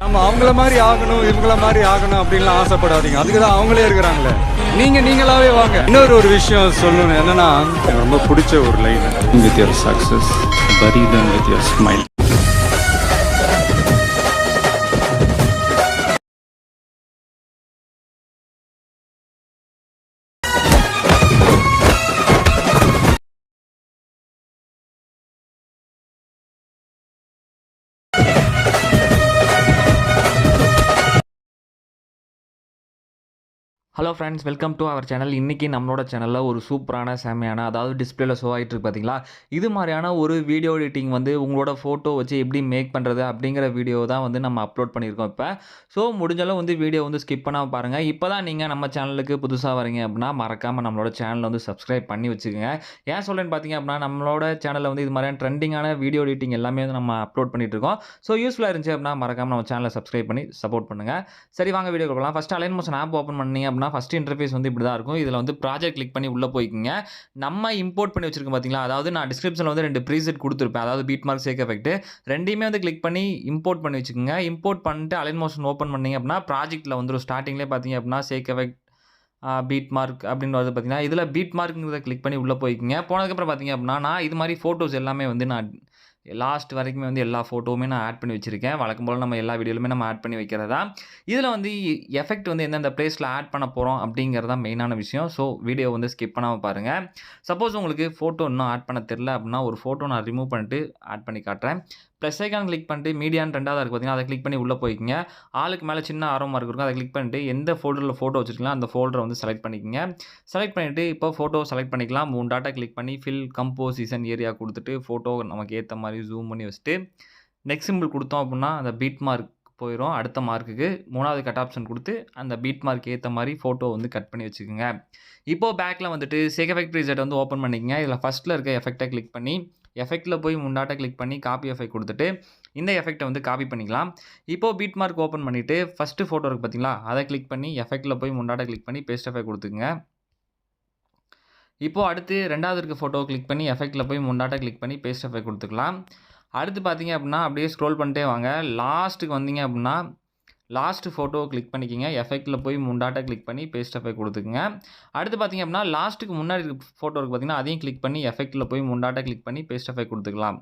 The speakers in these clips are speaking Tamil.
நம்ம அவங்கள மாதிரி ஆகணும் இவங்கள மாதிரி ஆகணும் அப்படின்லாம் ஆசைப்படாதீங்க. அதுக்கு தான் அவங்களே இருக்கிறாங்களே. நீங்களாவே வாங்க. இன்னொரு விஷயம் சொல்லணும் என்னன்னா, எனக்கு ரொம்ப பிடிச்ச ஒரு line, with your success bury them with your smile. Hello friends, welcome to our channel. இன்றைக்கி நம்மளோட சேனலில் ஒரு சூப்பரான செம்மையான, அதாவது டிஸ்பிளேல ஷோ ஆகிட்டு இருக்கு பார்த்தீங்களா, இது மாதிரியான ஒரு வீடியோ எடிட்டிங் வந்து உங்களோட ஃபோட்டோ வச்சு எப்படி மேக் பண்ணுறது அப்படிங்கிற வீடியோ தான் வந்து நம்ம அப்லோட் பண்ணியிருக்கோம் இப்போ. ஸோ முடிஞ்சாலும் வந்து வீடியோ வந்து ஸ்கிப் பண்ணாமல் பாருங்கள். இப்போ தான் நீங்கள் நம்ம சேனலுக்கு புதுசாக வரீங்க அப்படின்னா மறக்காமல் நம்மளோட சேனலை வந்து சப்ஸ்கிரைப் பண்ணி வச்சுக்கோங்க. ஏன் சொல்கிறேன்னு பார்த்தீங்க அப்படின்னா, நம்மளோட சேனலில் வந்து இது மாதிரியான ட்ரெண்டிங்கான வீடியோ எடிட்டிங் எல்லாமே வந்து நம்ம அப்லோட் பண்ணிட்டு இருக்கோம். ஸோ யூஸ்ஃபுல்லாக இருந்துச்சு அப்படின்னா மறக்காமல் நம்ம சேனலை சப்ஸ்கிரைப் பண்ணி சப்போர்ட் பண்ணுங்கள். சரி, வாங்க வீடியோ போகலாம். First align motion app open பண்ணீங்க அப்படின்னா ஃபஸ்ட் இன்டர்ஃபேஸ் வந்து இப்படி தான் இருக்கும். இதில் வந்து ப்ராஜெக்ட் கிளிக் பண்ணி உள்ளே போய்க்குங்க. நம்ம இம்போர்ட் பண்ணி வச்சிருக்கோம் பார்த்தீங்களா, அதாவது நான் டிஸ்கிரிப்ஷனில் வந்து 2 ப்ரீசெட் கொடுத்துருப்பேன், அதாவது BeatMark Shakeeffect, ரெண்டையுமே வந்து கிளிக் பண்ணி இம்போர்ட் பண்ணி வச்சுக்கோங்க. இம்போர்ட் பண்ணிட்டு அலைன் மோஷன் ஓப்பன் பண்ணீங்க அப்படின்னா ப்ராஜெக்ட்டில் வந்துடும். ஸ்டார்டிங்லேயே பார்த்தீங்க அப்படின்னா Shakeeffect BeatMark அப்படின்னு வருது பார்த்தீங்கன்னா, இதில் BeatMarkங்கிறத கிளிக் பண்ணி உள்ளே போய்க்குங்க. போனதுக்கப்புறம் பார்த்தீங்க அப்படின்னா, நான் இது மாதிரி ஃபோட்டோஸ் எல்லாமே வந்து நான் லாஸ்ட் வரைக்குமே வந்து எல்லா ஃபோட்டோவுமே நான் ஆட் பண்ணி வச்சுருக்கேன். வழக்கம் போல் நம்ம எல்லா வீடியோலுமே நம்ம ஆட் பண்ணி வைக்கிறதா. இதில் வந்து எஃபெக்ட் வந்து எந்தெந்த பிளேஸில் ஆட் பண்ண போகிறோம் அப்படிங்கிறது தான் மெயினான விஷயம். ஸோ வீடியோ வந்து ஸ்கிப் பண்ணாமல் பாருங்கள். சப்போஸ் உங்களுக்கு ஃபோட்டோ இன்னும் ஆட் பண்ண தெரில அப்படின்னா, ஒரு ஃபோட்டோ நான் ரிமூவ் பண்ணிட்டு ஆட் பண்ணி காட்டுறேன். ப்ளஸ் ஐக்கான் கிளிக் பண்ணிட்டு மீடியான்னு 2வது இருக்குது பார்த்தீங்கன்னா, அதை கிளிக் பண்ணி உள்ளே போய்க்குங்க. ஆளுக்கு மேலே சின்ன ஆரோ மார்க் இருக்கும், அதை கிளிக் பண்ணிட்டு எந்த ஃபோல்டரில் ஃபோட்டோ வச்சுருக்கலாம் அந்த ஃபோல்டரை வந்து செலக்ட் பண்ணிக்கோங்க. செலக்ட் பண்ணிவிட்டு இப்போ ஃபோட்டோ செலக்ட் பண்ணிக்கலாம். 3 டாட்டா கிளிக் பண்ணி ஃபில் கம்போசிஷன் ஏரியா கொடுத்துட்டு ஃபோட்டோ நமக்கு ஏற்ற மாதிரி ஜூம் பண்ணி வச்சுட்டு நெக்ஸ்ட் சிம்பிள் கொடுத்தோம் அப்படின்னா அந்த BeatMark போயிடும் அடுத்த மார்க்குக்கு. 3வது கட் ஆப்ஷன் கொடுத்து அந்த BeatMark ஏற்ற மாதிரி ஃபோட்டோ வந்து கட் பண்ணி வச்சுக்கோங்க. இப்போது பேக்கில் வந்துட்டு Shakeeffect Preset வந்து ஓப்பன் பண்ணிக்கங்க. இதில் ஃபஸ்ட்டில் இருக்க எஃபெக்டை கிளிக் பண்ணி எஃபெக்ட்டில் போய் 3 டாட்டா கிளிக் பண்ணி காப்பி எஃபெக்ட் கொடுத்துட்டு இந்த எஃபெக்ட்டை வந்து காப்பி பண்ணிக்கலாம். இப்போது BeatMark ஓப்பன் பண்ணிவிட்டு ஃபஸ்ட்டு ஃபோட்டோ இருக்குது பார்த்தீங்களா, அதை கிளிக் பண்ணி எஃபெக்ட்டில் போய் 3 டாட்டா கிளிக் பண்ணி பேஸ்ட் எஃபெக்ட் கொடுத்துக்குங்க. இப்போது அடுத்து 2வது இருக்க ஃபோட்டோவை கிளிக் பண்ணி எஃபெக்ட்டில் போய் 3 டாட்டா கிளிக் பண்ணி பேஸ்ட் எஃபெக்ட் கொடுத்துக்கலாம். அடுத்து பார்த்தீங்க அப்படின்னா அப்படியே ஸ்க்ரோல் பண்ணிட்டே வாங்க. லாஸ்ட்டுக்கு வந்தீங்க அப்படின்னா லாஸ்ட் ஃபோட்டோவை கிளிக் பண்ணிக்கிங்க. எஃபெக்ட்டில் போய் 3 டாட்டா கிளிக் பண்ணி பேஸ்ட் எஃபெக்ட் கொடுத்துக்குங்க. அடுத்து பார்த்தீங்க அப்படின்னா லாஸ்ட்டுக்கு முன்னாடி ஃபோட்டோ இருக்குது பார்த்தீங்கன்னா, அதையும் கிளிக் பண்ணி எஃபெக்ட்டில் போய் 3 டாட்டா கிளிக் பண்ணி பேஸ்ட் எஃபெக்ட் கொடுத்துக்கலாம்.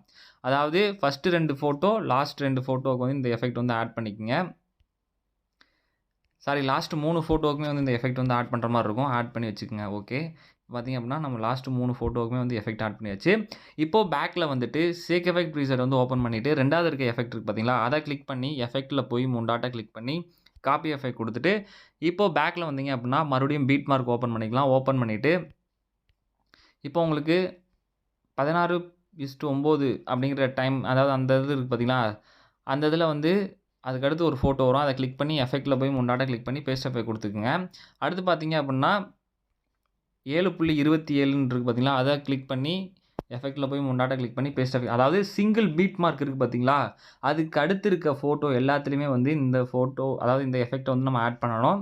அதாவது ஃபஸ்ட்டு 2 ஃபோட்டோ லாஸ்ட் 2 ஃபோட்டோவுக்கு வந்து இந்த எஃபெக்ட் வந்து ஆட் பண்ணிக்கோங்க. சாரி, லாஸ்ட் 3 ஃபோட்டோவுக்குமே வந்து இந்த எஃபெக்ட் வந்து ஆட் பண்ணுற மாதிரி இருக்கும். ஆட் பண்ணி வச்சுக்கோங்க. ஓகே, பார்த்திங்க அப்படின்னா நம்ம லாஸ்ட் 3 ஃபோட்டோவுக்குமே வந்து எஃபெக்ட் ஆட் பண்ணியாச்சு. இப்போது பேக்கில் வந்துட்டு Shakeeffect Preset வந்து ஓப்பன் பண்ணிவிட்டு 2வது இருக்க எஃபெக்ட் இருக்குது பார்த்தீங்களா, அதை கிளிக் பண்ணி எஃபெக்ட்டில் போய் 3 டாட்டா கிளிக் பண்ணி காப்பி எஃபெக்ட் கொடுத்துட்டு இப்போது பேக்கில் வந்தீங்க அப்படின்னா மறுபடியும் BeatMark ஓப்பன் பண்ணிக்கலாம். ஓப்பன் பண்ணிவிட்டு இப்போ உங்களுக்கு 16:9 அப்படிங்கிற டைம், அதாவது அந்த இது இருக்குது பார்த்தீங்களா, அந்த இதில் வந்து அதுக்கடுத்து ஒரு ஃபோட்டோ வரும். அதை கிளிக் பண்ணி எஃபெக்ட்டில் போய் 3 டாட்டா கிளிக் பண்ணி பேஸ்ட் எஃபெக்ட் கொடுத்துக்குங்க. அடுத்து பார்த்தீங்க அப்படின்னா 7.27ன்னு இருக்குது பார்த்தீங்களா, அதை கிளிக் பண்ணி எஃபெக்ட்டில் போய் 3 டாட்டா கிளிக் பண்ணி பேஸ்ட் எஃபெக்ட், அதாவது சிங்கிள் BeatMark இருக்குது பார்த்தீங்களா, அதுக்கு அடுத்து இருக்க ஃபோட்டோ எல்லாத்துலேயுமே வந்து இந்த ஃபோட்டோ, அதாவது இந்த எஃபெக்ட்டை வந்து நம்ம ஆட் பண்ணணும்.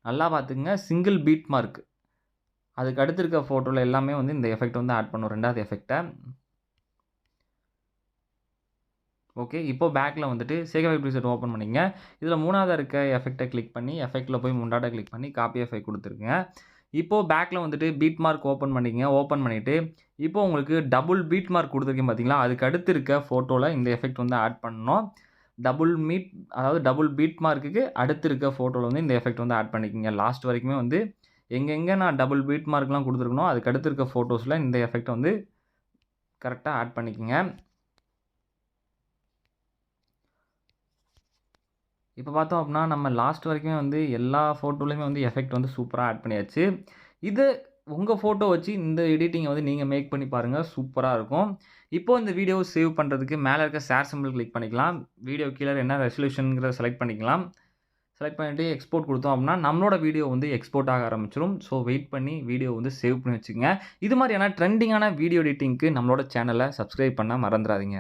நல்லா பார்த்துக்குங்க, சிங்கிள் BeatMark அதுக்கு அடுத்து இருக்க ஃபோட்டோவில் எல்லாமே வந்து இந்த எஃபெக்ட் வந்து ஆட் பண்ணும், 2வது எஃபெக்ட்டை. ஓகே, இப்போது பேக்கில் வந்துட்டு Shakeeffect Preset ஓப்பன் பண்ணிங்க. இதில் 3வது இருக்க எஃபெக்ட்டை கிளிக் பண்ணி எஃபெக்ட்டில் போய் 3 டாட்டா கிளிக் பண்ணி காப்பி எஃபெக்ட் கொடுத்துருங்க. இப்போது பேக்கில் வந்துட்டு BeatMark ஓப்பன் பண்ணிக்கங்க. ஓப்பன் பண்ணிவிட்டு இப்போது உங்களுக்கு டபுள் BeatMark கொடுத்துருக்கேன் பார்த்தீங்களா, அதுக்கு அடுத்து இருக்க ஃபோட்டோவில் இந்த எஃபெக்ட் வந்து ஆட் பண்ணணும். அதாவது டபுள் BeatMarkக்கு அடுத்து இருக்க ஃபோட்டோவில் வந்து இந்த எஃபெக்ட் வந்து ஆட் பண்ணிக்கோங்க. லாஸ்ட் வரைக்குமே வந்து எங்கெங்கே நான் டபுள் BeatMarkலாம் கொடுத்துருக்கணும் அதுக்கு அடுத்து இருக்க ஃபோட்டோஸில் இந்த எஃபெக்ட் வந்து கரெக்டாக ஆட் பண்ணிக்கோங்க. இப்போ பார்த்தோம் அப்படின்னா நம்ம லாஸ்ட் வரைக்குமே வந்து எல்லா ஃபோட்டோலையுமே வந்து எஃபெக்ட் வந்து சூப்பராக ஆட் பண்ணியாச்சு. இது உங்கள் ஃபோட்டோ வச்சு இந்த எடிட்டிங்கை வந்து நீங்கள் மேக் பண்ணி பாருங்கள், சூப்பராக இருக்கும். இப்போது இந்த வீடியோவை சேவ் பண்ணுறதுக்கு மேலே இருக்க ஷேர் சிம்பிள் கிளிக் பண்ணிக்கலாம். வீடியோ கீழே என்ன ரெசல்யூஷனுங்கிறத செலக்ட் பண்ணிக்கலாம். செலக்ட் பண்ணிவிட்டு எக்ஸ்போர்ட் கொடுத்தோம் அப்படின்னா நம்மளோட வீடியோ வந்து எக்ஸ்போர்ட் ஆக ஆரம்பிச்சிடும். ஸோ வெயிட் பண்ணி வீடியோ வந்து சேவ் பண்ணி வச்சுக்கோங்க. இது மாதிரியான ட்ரெண்டிங்கான வீடியோ எடிட்டிங்க்கு நம்மளோட சேனலை சப்ஸ்கிரைப் பண்ண மறந்துடாதீங்க.